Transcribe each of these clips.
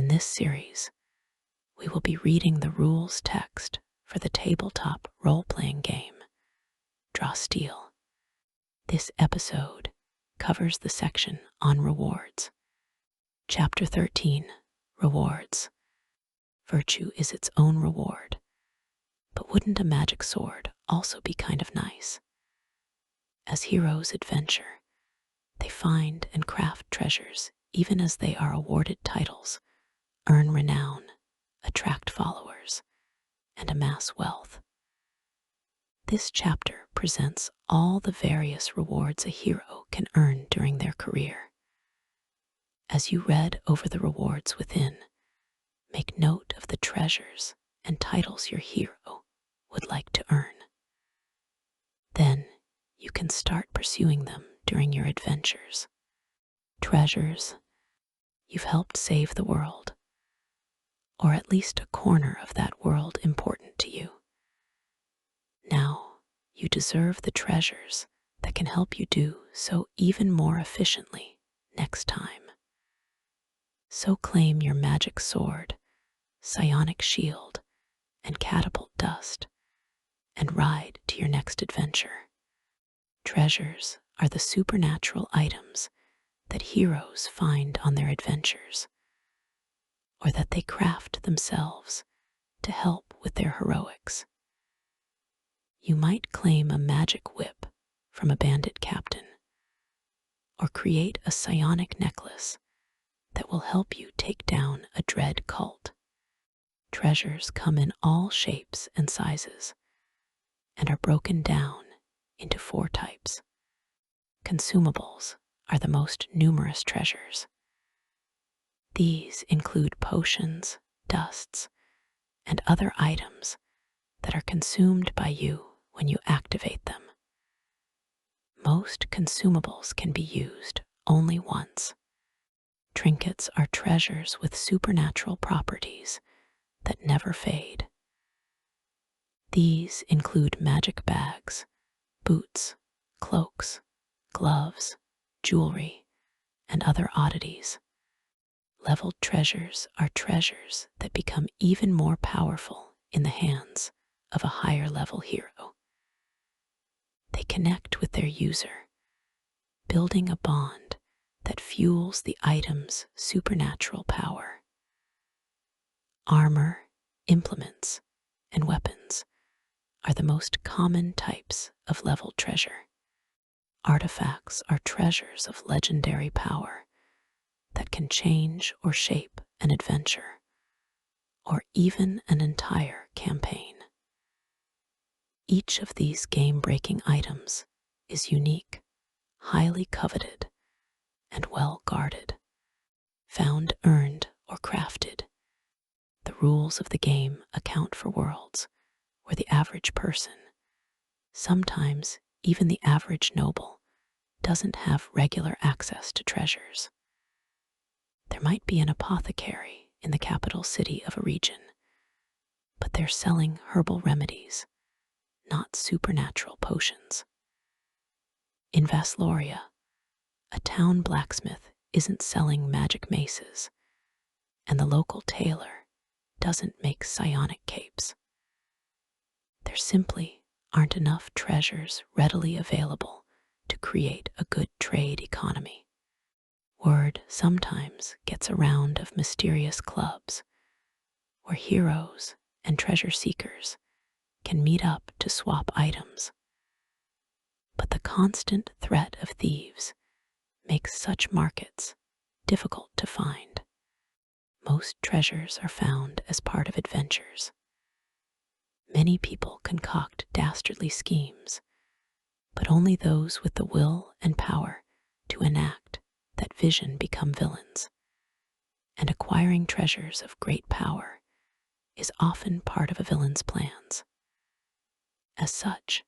In this series, we will be reading the rules text for the tabletop role-playing game, Draw Steal. This episode covers the section on rewards. Chapter 13, Rewards. Virtue is its own reward, but wouldn't a magic sword also be kind of nice? As heroes adventure, they find and craft treasures even as they are awarded titles, earn renown, attract followers, and amass wealth. This chapter presents all the various rewards a hero can earn during their career. As you read over the rewards within, make note of the treasures and titles your hero would like to earn. Then you can start pursuing them during your adventures. Treasures. You've helped save the world, or at least a corner of that world important to you. Now you deserve the treasures that can help you do so even more efficiently next time. So claim your magic sword, psionic shield, and catapult dust, and ride to your next adventure. Treasures are the supernatural items that heroes find on their adventures, or that they craft themselves to help with their heroics. You might claim a magic whip from a bandit captain, or create a psionic necklace that will help you take down a dread cult. Treasures come in all shapes and sizes and are broken down into 4 types. Consumables are the most numerous treasures. These include potions, dusts, and other items that are consumed by you when you activate them. Most consumables can be used only once. Trinkets are treasures with supernatural properties that never fade. These include magic bags, boots, cloaks, gloves, jewelry, and other oddities. Leveled treasures are treasures that become even more powerful in the hands of a higher level hero. They connect with their user, building a bond that fuels the item's supernatural power. Armor, implements, and weapons are the most common types of leveled treasure. Artifacts are treasures of legendary power that can change or shape an adventure, or even an entire campaign. Each of these game-breaking items is unique, highly coveted, and well guarded. Found, earned, or crafted, the rules of the game account for worlds where the average person, sometimes even the average noble, doesn't have regular access to treasures. There might be an apothecary in the capital city of a region, but they're selling herbal remedies, not supernatural potions. In Vasloria, a town blacksmith isn't selling magic maces, and the local tailor doesn't make psionic capes. There simply aren't enough treasures readily available to create a good trade economy. Word sometimes gets around of mysterious clubs where heroes and treasure seekers can meet up to swap items. But the constant threat of thieves makes such markets difficult to find. Most treasures are found as part of adventures. Many people concoct dastardly schemes, but only those with the will and power to enact that vision become villains. And acquiring treasures of great power is often part of a villain's plans. As such,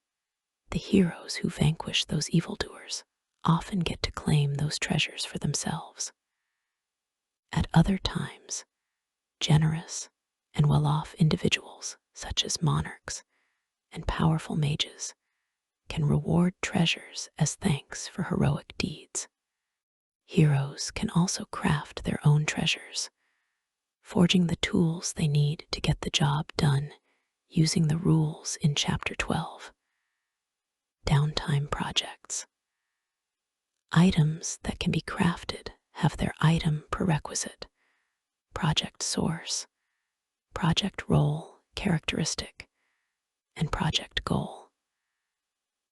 the heroes who vanquish those evildoers often get to claim those treasures for themselves. At other times, generous and well-off individuals, such as monarchs and powerful mages, can reward treasures as thanks for heroic deeds. Heroes can also craft their own treasures, forging the tools they need to get the job done using the rules in Chapter 12. Downtime projects. Items that can be crafted have their item prerequisite, project source, project role characteristic, and project goal.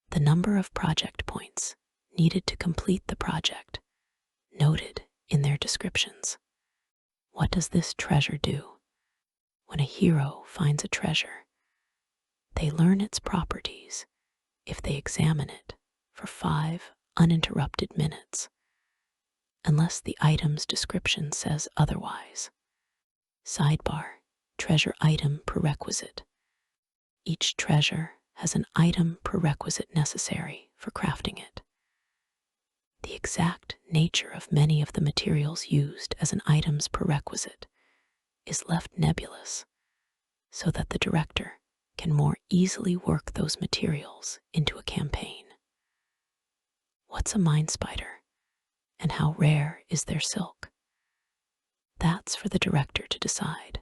The number of project points needed to complete the project, noted in their descriptions. What does this treasure do? When a hero finds a treasure, they learn its properties if they examine it for 5 uninterrupted minutes, unless the item's description says otherwise. Sidebar: treasure item prerequisite. Each treasure has an item prerequisite necessary for crafting it. The exact nature of many of the materials used as an item's prerequisite is left nebulous so that the director can more easily work those materials into a campaign. What's a mine spider, and how rare is their silk? That's for the director to decide,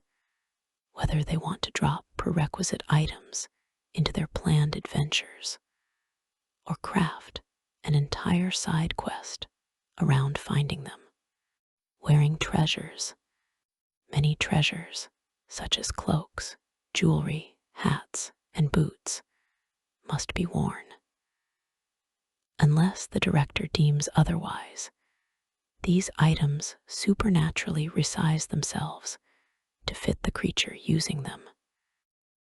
whether they want to drop prerequisite items into their planned adventures or craft an entire side quest around finding them. Wearing treasures. Many treasures, such as cloaks, jewelry, hats, and boots, must be worn. Unless the director deems otherwise, these items supernaturally resize themselves to fit the creature using them.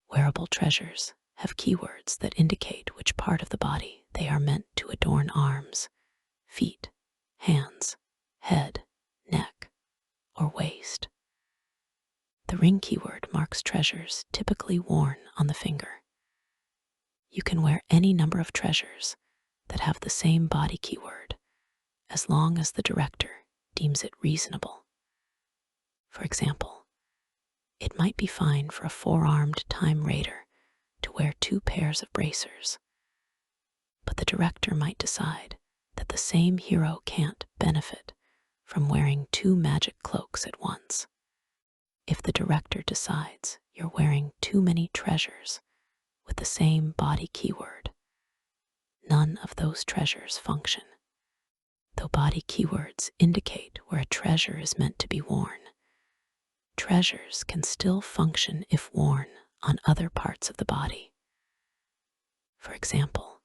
Wearable treasures have keywords that indicate which part of the body they are meant to adorn: arms, feet, hands, head, neck, or waist. The ring keyword marks treasures typically worn on the finger. You can wear any number of treasures that have the same body keyword, as long as the director deems it reasonable. For example, it might be fine for a 4-armed time raider to wear 2 pairs of bracers, but the director might decide that the same hero can't benefit from wearing 2 magic cloaks at once. If the director decides you're wearing too many treasures with the same body keyword, none of those treasures function. Though body keywords indicate where a treasure is meant to be worn, treasures can still function if worn on other parts of the body. For example,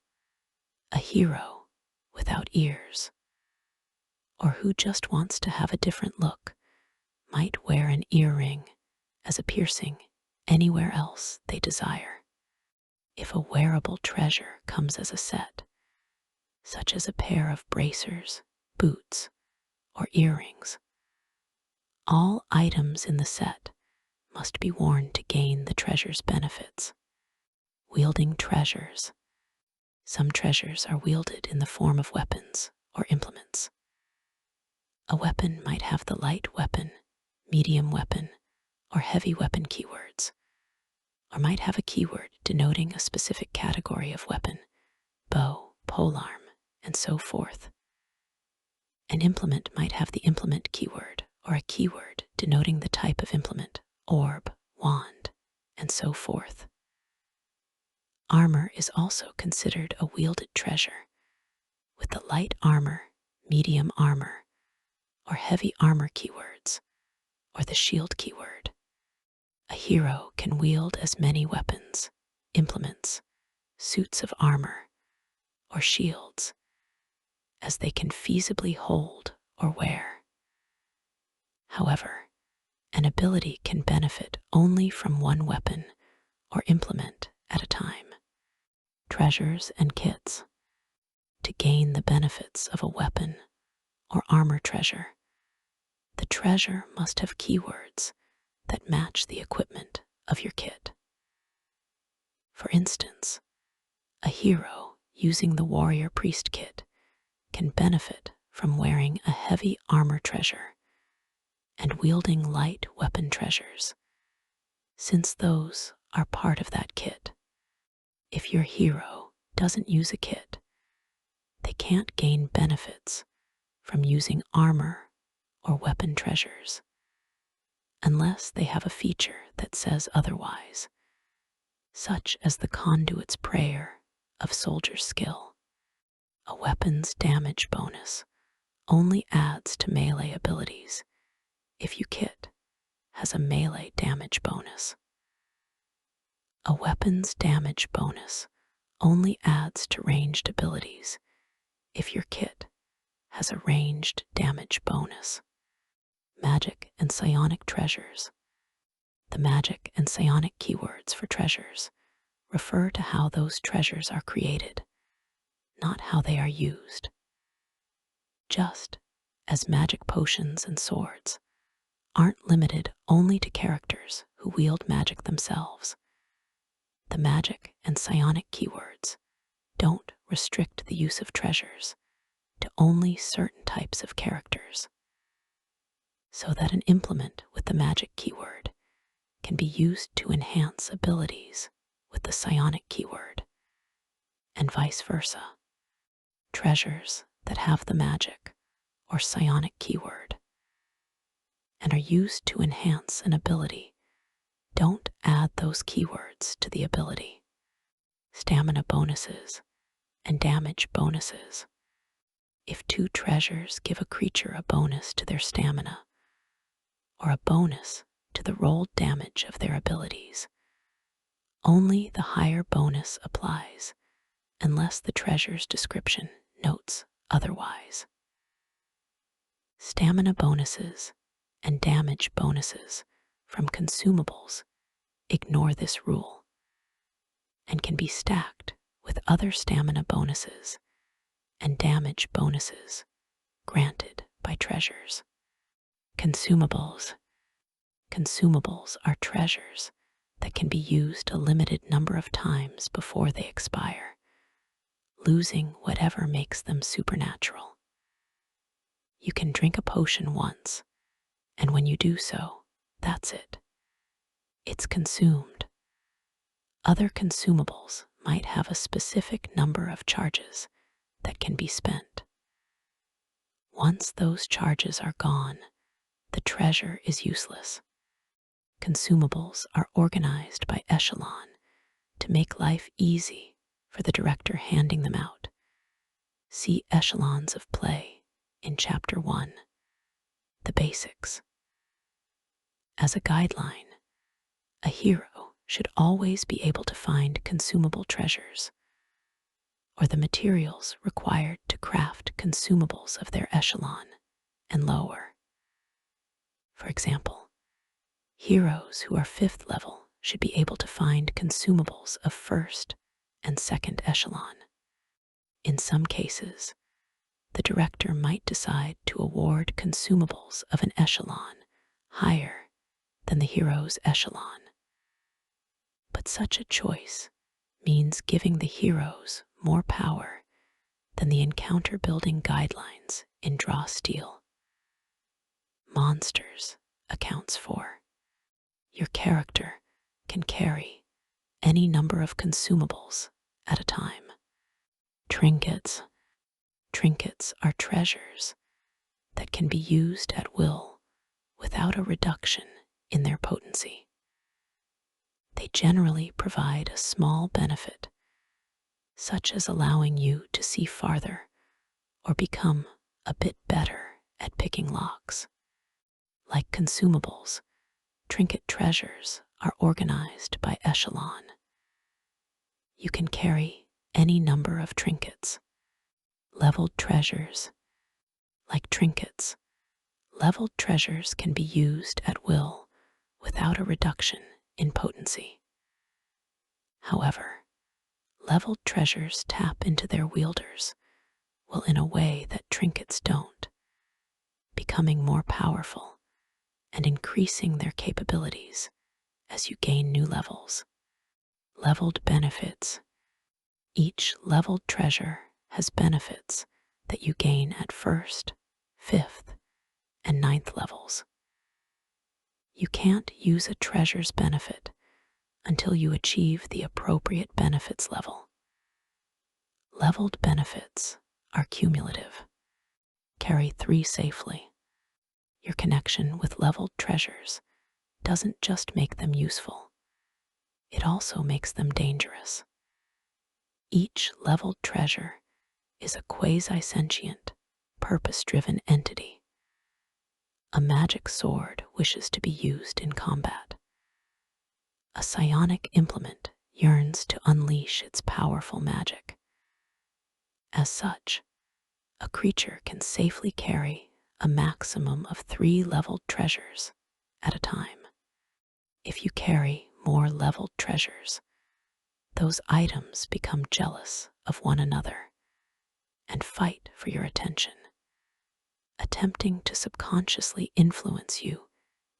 a hero without ears, or who just wants to have a different look, might wear an earring as a piercing anywhere else they desire. If a wearable treasure comes as a set, such as a pair of bracers, boots, or earrings, all items in the set must be worn to gain the treasure's benefits. Wielding treasures. Some treasures are wielded in the form of weapons or implements. A weapon might have the light weapon, medium weapon, or heavy weapon keywords, or might have a keyword denoting a specific category of weapon, bow, polearm, and so forth. An implement might have the implement keyword or a keyword denoting the type of implement, orb, wand, and so forth. Armor is also considered a wielded treasure, with the light armor, medium armor, or heavy armor keywords, or the shield keyword. A hero can wield as many weapons, implements, suits of armor, or shields as they can feasibly hold or wear. However, an ability can benefit only from one weapon or implement at a time. Treasures and kits. To gain the benefits of a weapon or armor treasure, the treasure must have keywords that match the equipment of your kit. For instance, a hero using the warrior priest kit can benefit from wearing a heavy armor treasure and wielding light weapon treasures, since those are part of that kit. If your hero doesn't use a kit, they can't gain benefits from using armor or weapon treasures, unless unless they have a feature that says otherwise, such as the conduit's prayer of soldier's skill. A weapon's damage bonus only adds to melee abilities if your kit has a melee damage bonus. A weapon's damage bonus only adds to ranged abilities if your kit has a ranged damage bonus. Magic and psionic treasures. The magic and psionic keywords for treasures refer to how those treasures are created, not how they are used. Just as magic potions and swords aren't limited only to characters who wield magic themselves, the magic and psionic keywords don't restrict the use of treasures to only certain types of characters, so that an implement with the magic keyword can be used to enhance abilities with the psionic keyword, and vice versa. Treasures that have the magic or psionic keyword and are used to enhance an ability don't add those keywords to the ability. Stamina bonuses and damage bonuses. If two treasures give a creature a bonus to their stamina or a bonus to the rolled damage of their abilities, only the higher bonus applies unless the treasure's description notes otherwise. Stamina bonuses and damage bonuses from consumables ignore this rule and can be stacked with other stamina bonuses and damage bonuses granted by treasures. Consumables. Consumables are treasures that can be used a limited number of times before they expire, losing whatever makes them supernatural. You can drink a potion once, and when you do so, that's it. It's consumed. Other consumables might have a specific number of charges that can be spent. Once those charges are gone, the treasure is useless. Consumables are organized by echelon to make life easy for the director handing them out. See Echelons of Play in Chapter 1, The Basics. As a guideline, a hero should always be able to find consumable treasures or the materials required to craft consumables of their echelon and lower. For example, heroes who are 5th level should be able to find consumables of 1st and 2nd echelon. In some cases, the director might decide to award consumables of an echelon higher than the hero's echelon. But such a choice means giving the heroes more power than the encounter building guidelines in Draw Steel. Monsters accounts for. Your character can carry any number of consumables at a time. Trinkets. Trinkets are treasures that can be used at will without a reduction in their potency. They generally provide a small benefit, such as allowing you to see farther or become a bit better at picking locks. Like consumables, trinket treasures are organized by echelon. You can carry any number of trinkets. Leveled treasures. Like trinkets, leveled treasures can be used at will without a reduction in potency. However, leveled treasures tap into their wielders in a way that trinkets don't, becoming more powerful and increasing their capabilities as you gain new levels. Leveled benefits. Each leveled treasure has benefits that you gain at 1st, 5th, and 9th levels. You can't use a treasure's benefit until you achieve the appropriate benefits level. Leveled benefits are cumulative. Carry 3 safely. Your connection with leveled treasures doesn't just make them useful, it also makes them dangerous. Each leveled treasure is a quasi-sentient, purpose-driven entity. A magic sword wishes to be used in combat. A psionic implement yearns to unleash its powerful magic. As such, a creature can safely carry a maximum of 3 leveled treasures at a time. If you carry more leveled treasures, those items become jealous of one another and fight for your attention, attempting to subconsciously influence you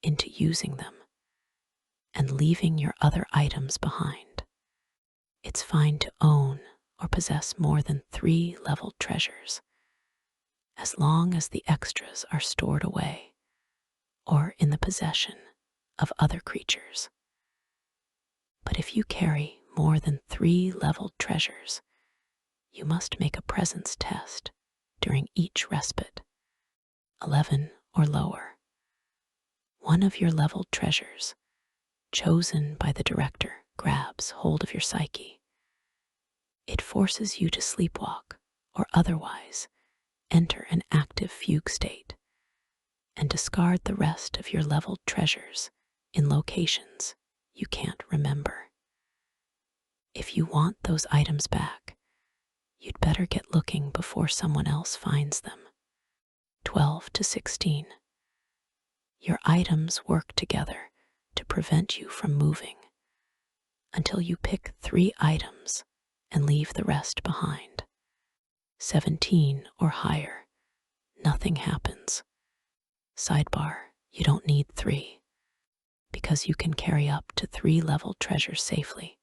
into using them and leaving your other items behind. It's fine to own or possess more than 3 leveled treasures, as long as the extras are stored away or in the possession of other creatures. But if you carry more than 3 leveled treasures, you must make a presence test during each respite, 11 or lower. One of your leveled treasures, chosen by the director, grabs hold of your psyche. It forces you to sleepwalk or otherwise enter an active fugue state and discard the rest of your leveled treasures in locations you can't remember. If you want those items back, you'd better get looking before someone else finds them. 12 to 16. Your items work together to prevent you from moving until you pick 3 items and leave the rest behind. 17 or higher, nothing happens. Sidebar, you don't need 3, because you can carry up to 3 leveled treasures safely.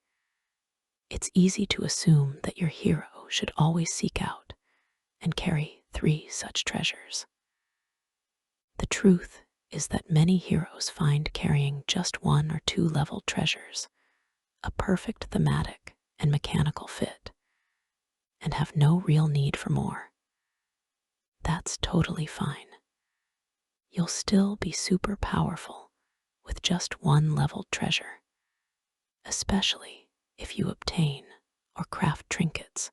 It's easy to assume that your hero should always seek out and carry 3 such treasures. The truth is that many heroes find carrying just 1 or 2 leveled treasures a perfect thematic and mechanical fit, and have no real need for more. That's totally fine. You'll still be super powerful with just 1 leveled treasure, especially if you obtain or craft trinkets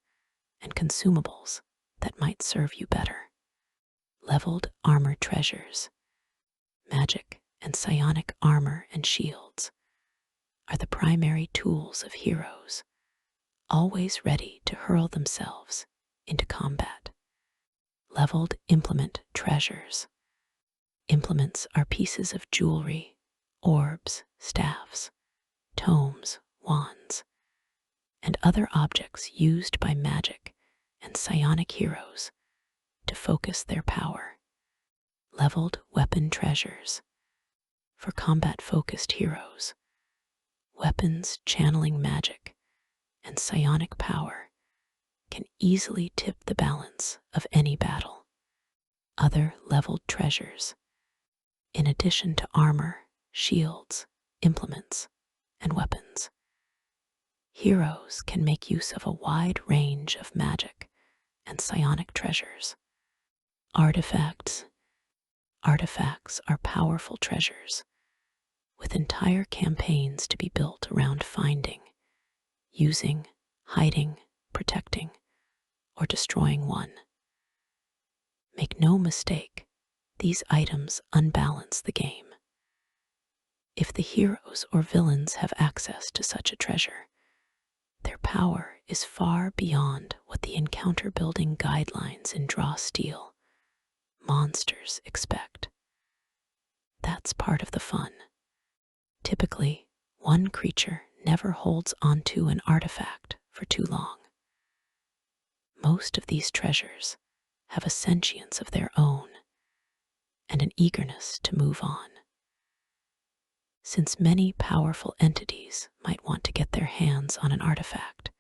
and consumables that might serve you better. Leveled armor treasures, magic and psionic armor and shields are the primary tools of heroes, always ready to hurl themselves into combat. Leveled implement treasures. Implements are pieces of jewelry, orbs, staffs, tomes, wands, and other objects used by magic and psionic heroes to focus their power. Leveled weapon treasures. For combat-focused heroes, weapons channeling magic and psionic power can easily tip the balance of any battle. Other leveled treasures. In addition to armor, shields, implements, and weapons, heroes can make use of a wide range of magic and psionic treasures. Artifacts. Artifacts are powerful treasures, with entire campaigns to be built around finding, using, hiding, protecting, or destroying one. Make no mistake, these items unbalance the game. If the heroes or villains have access to such a treasure, their power is far beyond what the encounter building guidelines in Draw Steel monsters expect. That's part of the fun. Typically, one creature never holds onto an artifact for too long. Most of these treasures have a sentience of their own and an eagerness to move on. Since many powerful entities might want to get their hands on an artifact,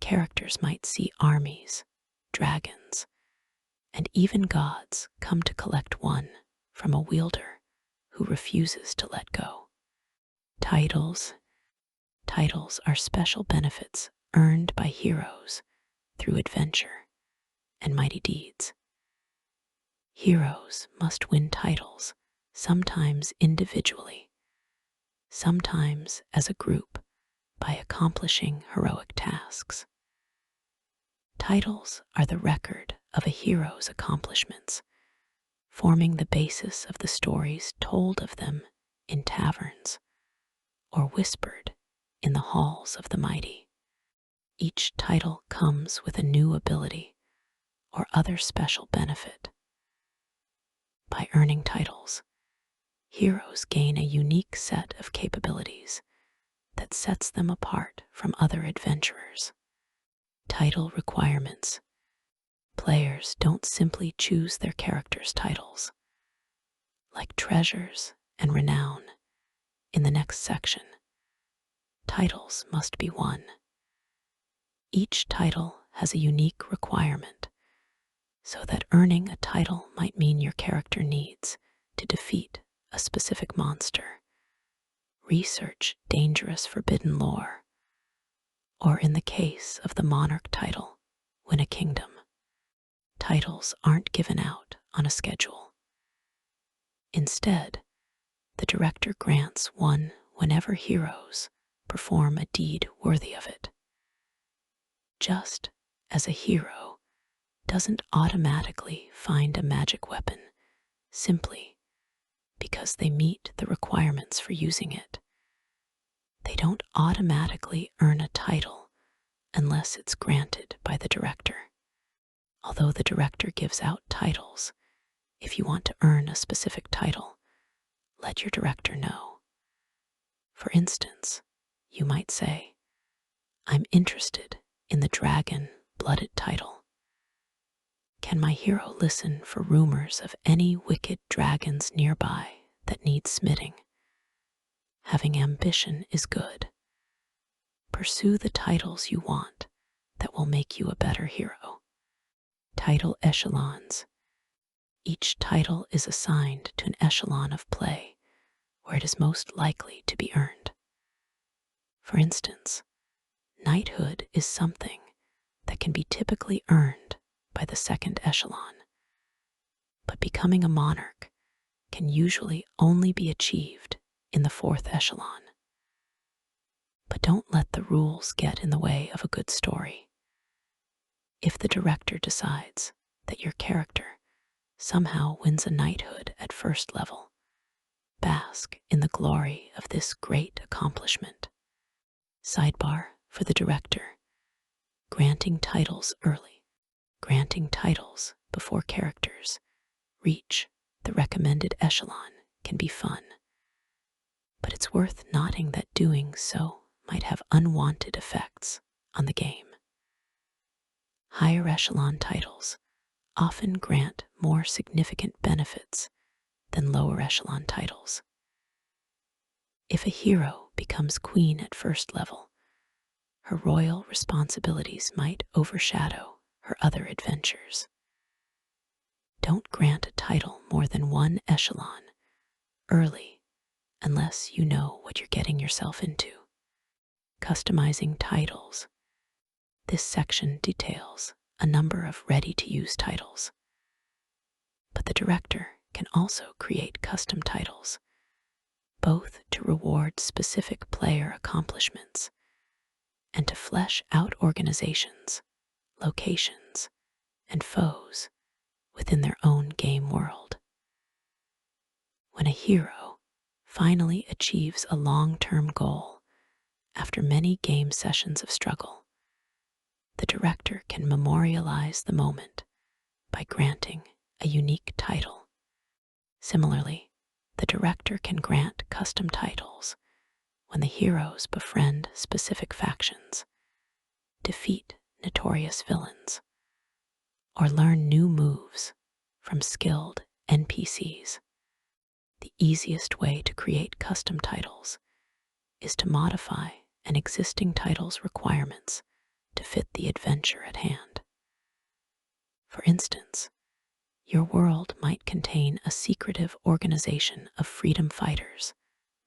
characters might see armies, dragons, and even gods come to collect one from a wielder who refuses to let go. Titles. Titles are special benefits earned by heroes through adventure and mighty deeds. Heroes must win titles, sometimes individually, sometimes as a group by accomplishing heroic tasks. Titles are the record of a hero's accomplishments, forming the basis of the stories told of them in taverns or whispered in the halls of the mighty. Each title comes with a new ability or other special benefit. By earning titles, heroes gain a unique set of capabilities that sets them apart from other adventurers. Title requirements. Players don't simply choose their characters' titles. Like treasures and renown in the next section, titles must be won. Each title has a unique requirement, so that earning a title might mean your character needs to defeat a specific monster, research dangerous forbidden lore, or in the case of the monarch title, win a kingdom. Titles aren't given out on a schedule. Instead, the director grants one whenever heroes perform a deed worthy of it. Just as a hero doesn't automatically find a magic weapon simply because they meet the requirements for using it, they don't automatically earn a title unless it's granted by the director. Although the director gives out titles, if you want to earn a specific title, let your director know. For instance, you might say, "I'm interested in the dragon-blooded title. Can my hero listen for rumors of any wicked dragons nearby that need smiting? Having ambition is good. Pursue the titles you want that will make you a better hero." Title echelons. Each title is assigned to an echelon of play where it is most likely to be earned. For instance, knighthood is something that can be typically earned by the second echelon, but becoming a monarch can usually only be achieved in the fourth echelon. But don't let the rules get in the way of a good story. If the director decides that your character somehow wins a knighthood at first level, bask in the glory of this great accomplishment. Sidebar for the director: granting titles early. Granting titles before characters reach the recommended echelon can be fun, but it's worth noting that doing so might have unwanted effects on the game. Higher echelon titles often grant more significant benefits than lower echelon titles. If a hero becomes queen at first level, her royal responsibilities might overshadow her other adventures. Don't grant a title more than one echelon early unless you know what you're getting yourself into. Customizing titles. This section details a number of ready-to-use titles, but the director can also create custom titles, both to reward specific player accomplishments and to flesh out organizations, locations, and foes within their own game world. When a hero finally achieves a long-term goal after many game sessions of struggle, the director can memorialize the moment by granting a unique title. Similarly, the director can grant custom titles when the heroes befriend specific factions, defeat notorious villains, or learn new moves from skilled NPCs. The easiest way to create custom titles is to modify an existing title's requirements to fit the adventure at hand. For instance, your world might contain a secretive organization of freedom fighters,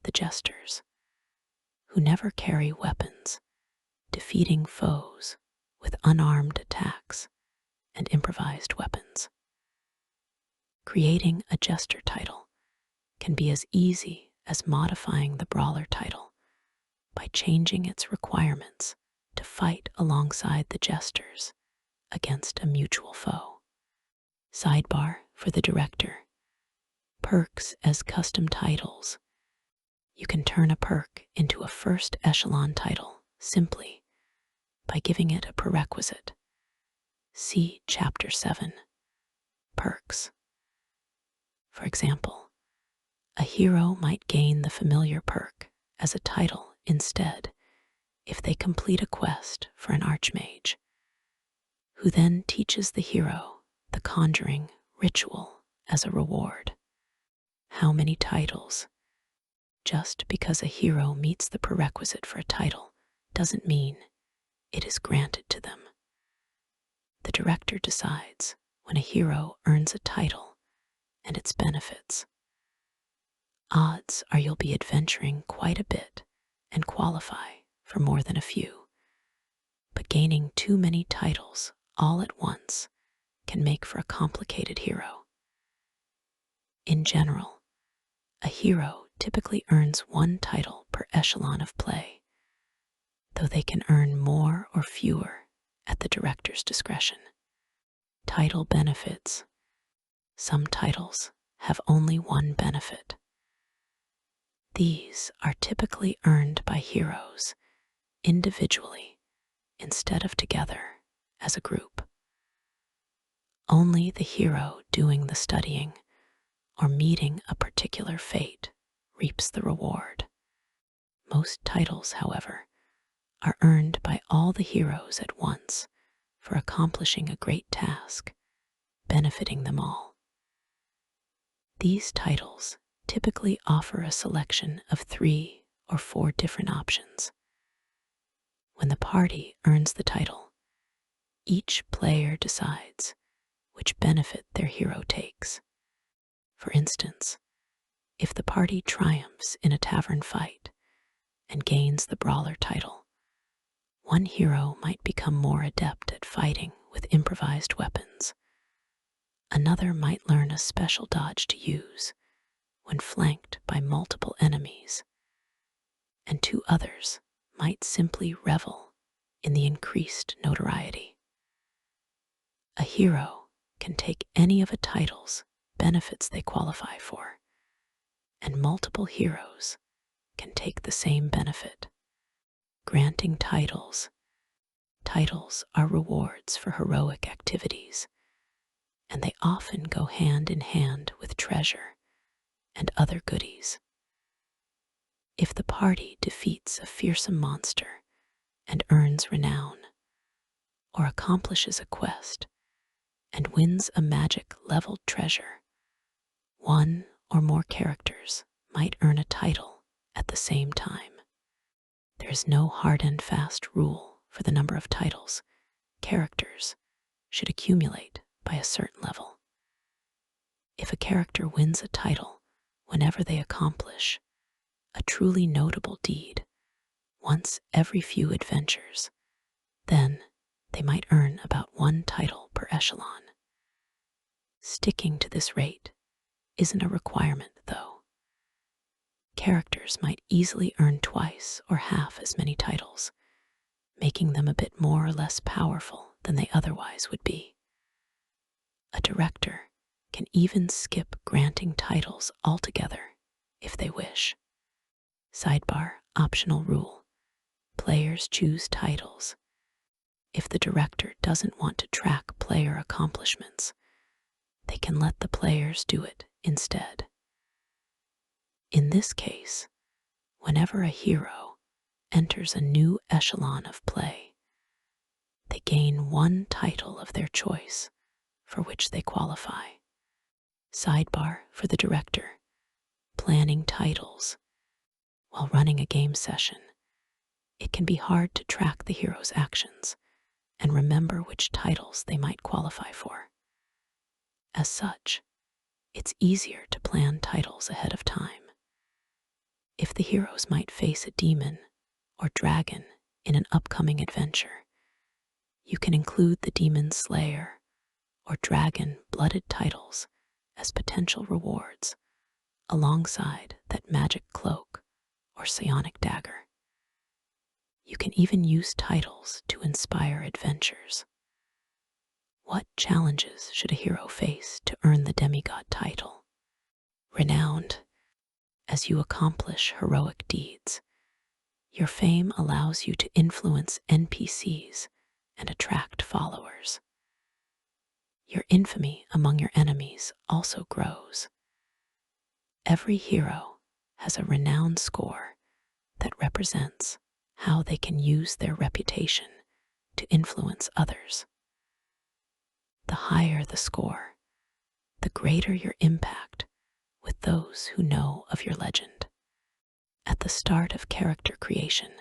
the Jesters, who never carry weapons, defeating foes with unarmed attacks and improvised weapons. Creating a Jester title can be as easy as modifying the brawler title by changing its requirements to fight alongside the jesters against a mutual foe. Sidebar for the director. Perks as custom titles. You can turn a perk into a first echelon title simply by giving it a prerequisite. See Chapter 7, Perks. For example, a hero might gain the familiar perk as a title instead if they complete a quest for an archmage, who then teaches the hero the conjuring ritual as a reward. How many titles? Just because a hero meets the prerequisite for a title doesn't mean it is granted to them. The director decides when a hero earns a title and its benefits. Odds are you'll be adventuring quite a bit and qualify for more than a few. But gaining too many titles all at once can make for a complicated hero. In general, a hero typically earns one title per echelon of play, though they can earn more or fewer at the director's discretion. Title benefits. Some titles have only one benefit. These are typically earned by heroes individually instead of together as a group. Only the hero doing the studying or meeting a particular fate reaps the reward. Most titles, however, are earned by all the heroes at once for accomplishing a great task, benefiting them all. These titles typically offer a selection of 3 or 4 different options. When the party earns the title, each player decides which benefit their hero takes. For instance, if the party triumphs in a tavern fight and gains the brawler title, one hero might become more adept at fighting with improvised weapons. Another might learn a special dodge to use when flanked by multiple enemies, and 2 others might simply revel in the increased notoriety. A hero can take any of a title's benefits they qualify for, and multiple heroes can take the same benefit. Granting titles. Titles are rewards for heroic activities, and they often go hand in hand with treasure and other goodies. If the party defeats a fearsome monster and earns renown, or accomplishes a quest and wins a magic-leveled treasure, 1 or more characters might earn a title at the same time. There is no hard and fast rule for the number of titles characters should accumulate by a certain level. If a character wins a title whenever they accomplish a truly notable deed once every few adventures, then they might earn about 1 title per echelon. Sticking to this rate isn't a requirement, though. Characters might easily earn twice or half as many titles, making them a bit more or less powerful than they otherwise would be. A director can even skip granting titles altogether if they wish. Sidebar, optional rule. Players choose titles. If the director doesn't want to track player accomplishments, they can let the players do it instead. In this case, whenever a hero enters a new echelon of play, they gain 1 title of their choice for which they qualify. Sidebar for the director. Planning titles. While running a game session, it can be hard to track the hero's actions and remember which titles they might qualify for. As such, it's easier to plan titles ahead of time. If the heroes might face a demon or dragon in an upcoming adventure, you can include the demon slayer or dragon blooded titles as potential rewards alongside that magic cloak or psionic dagger. You can even use titles to inspire adventures. What challenges should a hero face to earn the demigod title? Renowned. As you accomplish heroic deeds, your fame allows you to influence NPCs and attract followers. Your infamy among your enemies also grows. Every hero has a renown score that represents how they can use their reputation to influence others. The higher the score, the greater your impact with those who know of your legend. At the start of character creation,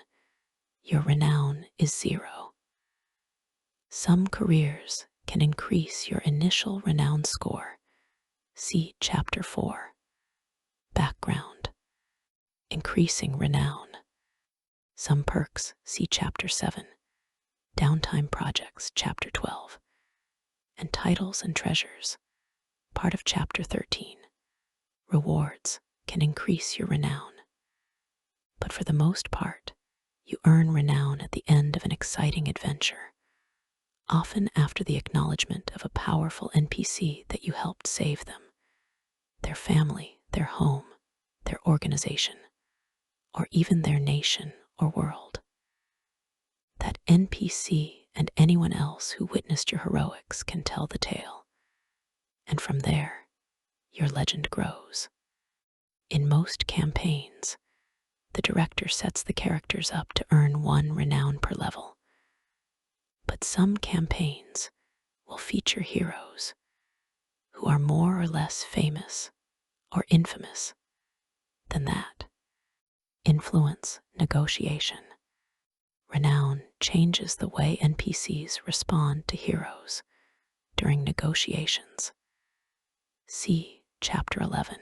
your renown is 0. Some careers can increase your initial renown score. See Chapter 4. Background. Increasing renown. Some perks, see Chapter 7. Downtime projects, Chapter 12. And titles and treasures, part of Chapter 13. Rewards can increase your renown. But for the most part, you earn renown at the end of an exciting adventure, often after the acknowledgement of a powerful NPC that you helped save them, their family, their home, their organization, or even their nation or world. That NPC and anyone else who witnessed your heroics can tell the tale, and from there, your legend grows. In most campaigns, the director sets the characters up to earn 1 renown per level. But some campaigns will feature heroes who are more or less famous or infamous than that. Influence negotiation. Renown changes the way NPCs respond to heroes during negotiations. See Chapter 11.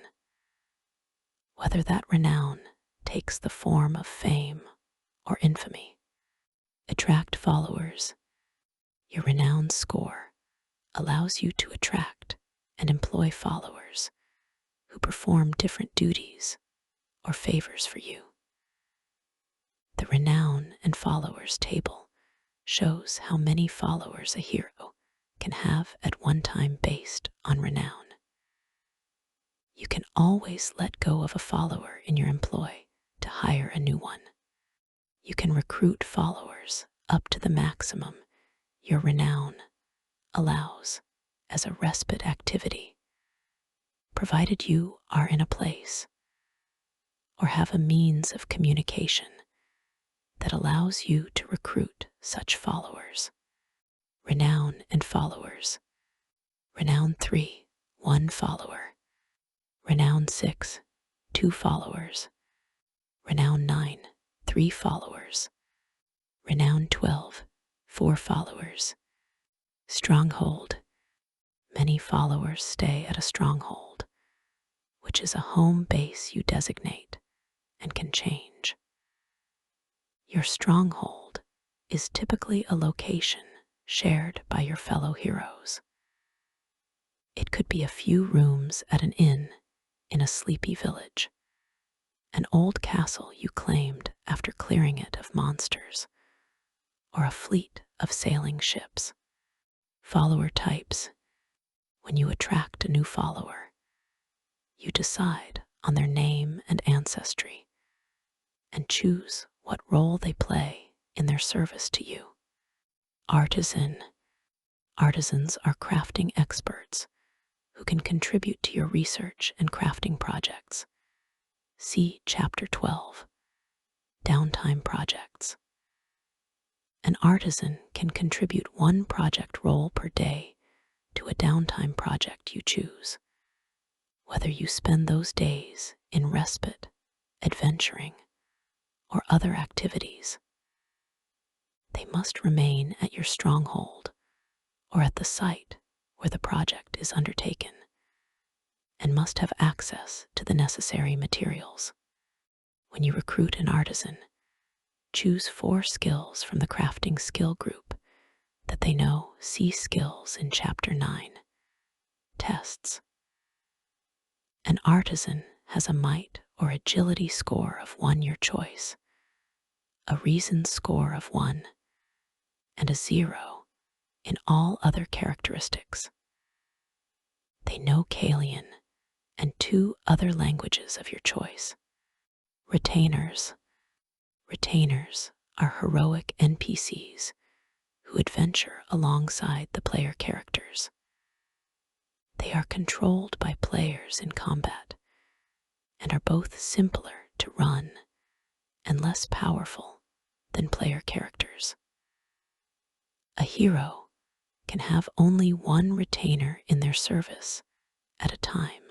Whether that renown takes the form of fame or infamy. Attract followers. Your renown score allows you to attract and employ followers who perform different duties or favors for you. The Renown and Followers table shows how many followers a hero can have at one time based on renown. You can always let go of a follower in your employ to hire a new one. You can recruit followers up to the maximum your renown allows as a respite activity, provided you are in a place or have a means of communication that allows you to recruit such followers. Renown and Followers. Renown 3, 1 follower. Renown 6, 2 followers. Renown 9, 3 followers. Renown 12, 4 followers. Stronghold. Many followers stay at a stronghold, which is a home base you designate and can change. Your stronghold is typically a location shared by your fellow heroes. It could be a few rooms at an inn in a sleepy village, an old castle you claimed after clearing it of monsters, or a fleet of sailing ships. Follower types. When you attract a new follower, you decide on their name and ancestry and choose what role they play in their service to you. Artisan. Artisans are crafting experts who can contribute to your research and crafting projects. See Chapter 12. Downtime projects. An artisan can contribute 1 project role per day to a downtime project you choose, whether you spend those days in respite, adventuring, or other activities. They must remain at your stronghold or at the site where the project is undertaken, and must have access to the necessary materials. When you recruit an artisan, choose 4 skills from the crafting skill group that they know. See skills in Chapter 9. Tests. An artisan has a might or agility score of 1 your choice, a reason score of 1, and a 0 in all other characteristics. They know Kalian and 2 other languages of your choice. Retainers. Retainers are heroic NPCs who adventure alongside the player characters. They are controlled by players in combat and are both simpler to run and less powerful than player characters. A hero can have only 1 retainer in their service at a time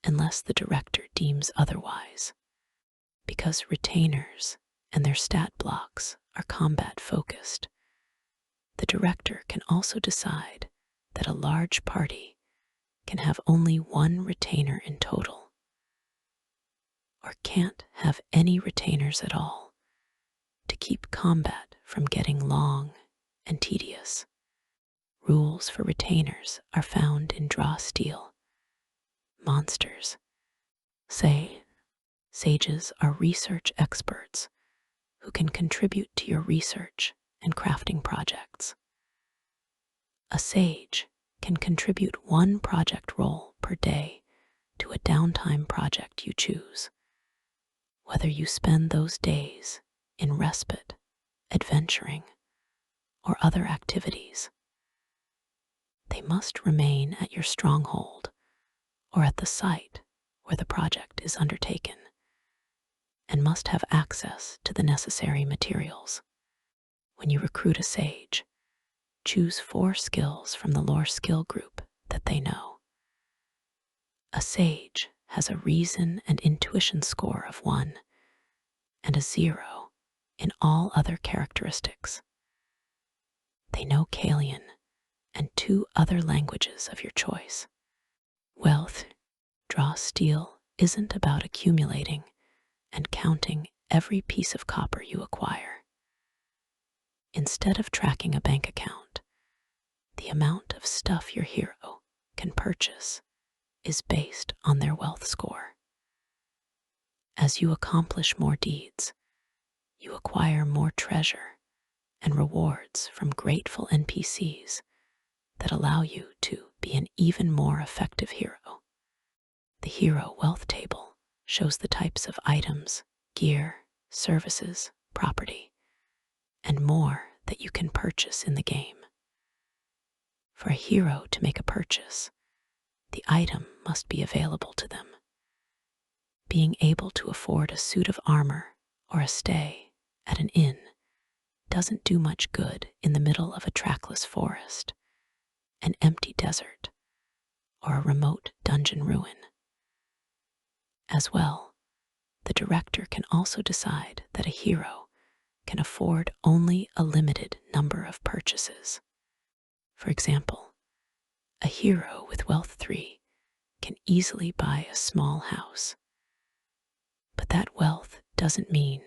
unless the director deems otherwise. Because retainers and their stat blocks are combat focused, the director can also decide that a large party can have only 1 retainer in total, or can't have any retainers at all to keep combat from getting long and tedious. Rules for retainers are found in Draw Steel. Monsters. Sages are research experts who can contribute to your research and crafting projects. A sage can contribute 1 project role per day to a downtime project you choose, whether you spend those days in respite, adventuring, or other activities. They must remain at your stronghold or at the site where the project is undertaken, and must have access to the necessary materials. When you recruit a sage, choose 4 skills from the lore skill group that they know. A sage has a reason and intuition score of 1 and a 0 in all other characteristics. They know Kalian and 2 other languages of your choice. Wealth. Draw Steel isn't about accumulating and counting every piece of copper you acquire. Instead of tracking a bank account, the amount of stuff your hero can purchase is based on their wealth score. As you accomplish more deeds, you acquire more treasure and rewards from grateful NPCs that allow you to be an even more effective hero. The hero wealth table shows the types of items, gear, services, property, and more that you can purchase in the game. For a hero to make a purchase, the item must be available to them. Being able to afford a suit of armor or a stay at an inn doesn't do much good in the middle of a trackless forest, an empty desert, or a remote dungeon ruin. As well, the director can also decide that a hero can afford only a limited number of purchases. For example, a hero with wealth 3 can easily buy a small house, but that wealth doesn't mean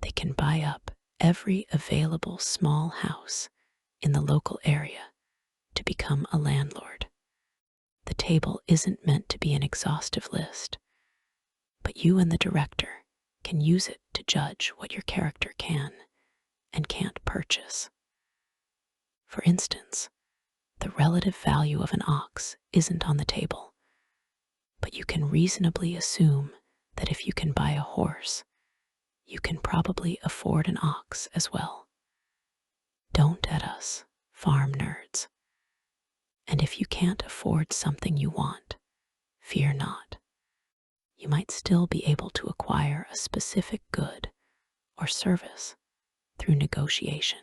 they can buy up every available small house in the local area to become a landlord. The table isn't meant to be an exhaustive list, but you and the director can use it to judge what your character can and can't purchase. For instance, the relative value of an ox isn't on the table, but you can reasonably assume that if you can buy a horse, you can probably afford an ox as well. Don't at us, farm nerds. And if you can't afford something you want, fear not. You might still be able to acquire a specific good or service through negotiation,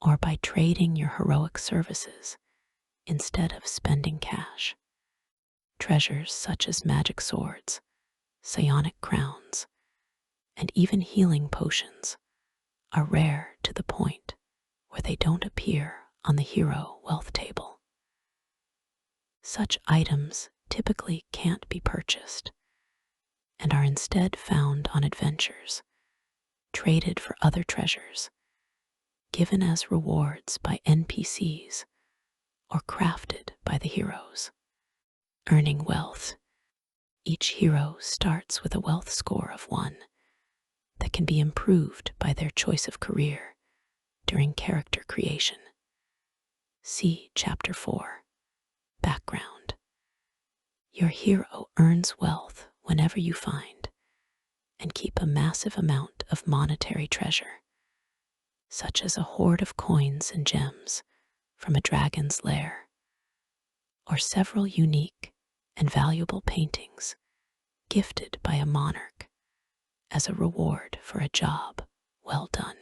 or by trading your heroic services instead of spending cash. Treasures such as magic swords, psionic crowns, and even healing potions are rare to the point where they don't appear on the hero wealth table. Such items typically can't be purchased and are instead found on adventures, traded for other treasures, given as rewards by NPCs, or crafted by the heroes. Earning wealth. Each hero starts with a wealth score of 1 that can be improved by their choice of career during character creation. See Chapter 4, Background. Your hero earns wealth whenever you find and keep a massive amount of monetary treasure, such as a hoard of coins and gems from a dragon's lair, or several unique and valuable paintings gifted by a monarch as a reward for a job well done.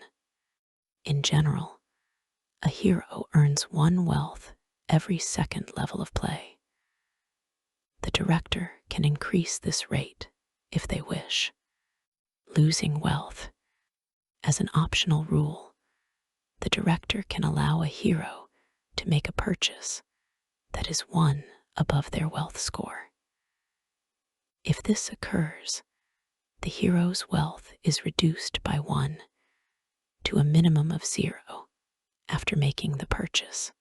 In general, a hero earns 1 wealth every second level of play. The director can increase this rate if they wish. Losing wealth. As an optional rule, the director can allow a hero to make a purchase that is 1 above their wealth score. If this occurs, the hero's wealth is reduced by 1 to a minimum of 0 after making the purchase.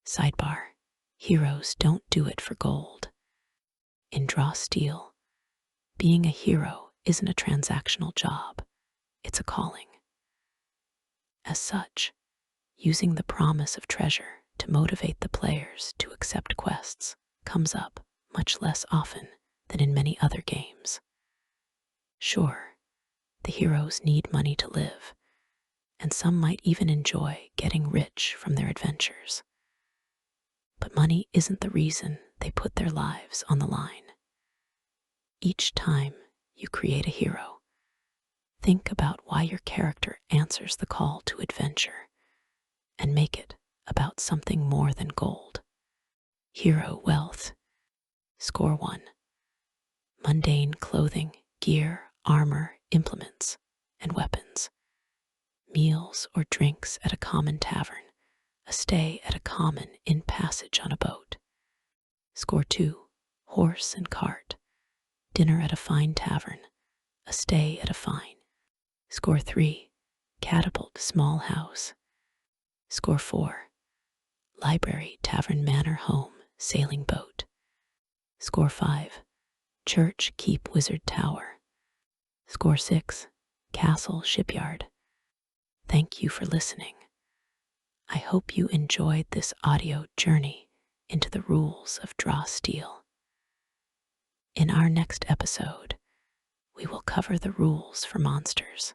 Sidebar: heroes don't do it for gold. In Draw Steel, being a hero isn't a transactional job, it's a calling. As such, using the promise of treasure to motivate the players to accept quests comes up much less often than in many other games. Sure, the heroes need money to live, and some might even enjoy getting rich from their adventures. But money isn't the reason they put their lives on the line. Each time you create a hero, think about why your character answers the call to adventure and make it about something more than gold. Hero wealth. Score 1. Mundane clothing, gear, armor, implements, and weapons. Meals or drinks at a common tavern. A stay at a common inn, passage on a boat. Score 2. Horse and cart. Dinner at a fine tavern. A stay at a fine. Score 3. Catapult, small house. Score 4. Library, tavern, manor, home, sailing boat. Score 5. Church, keep, wizard, tower. Score 6. Castle, shipyard. Thank you for listening. I hope you enjoyed this audio journey into the rules of Draw Steel. In our next episode, we will cover the rules for monsters,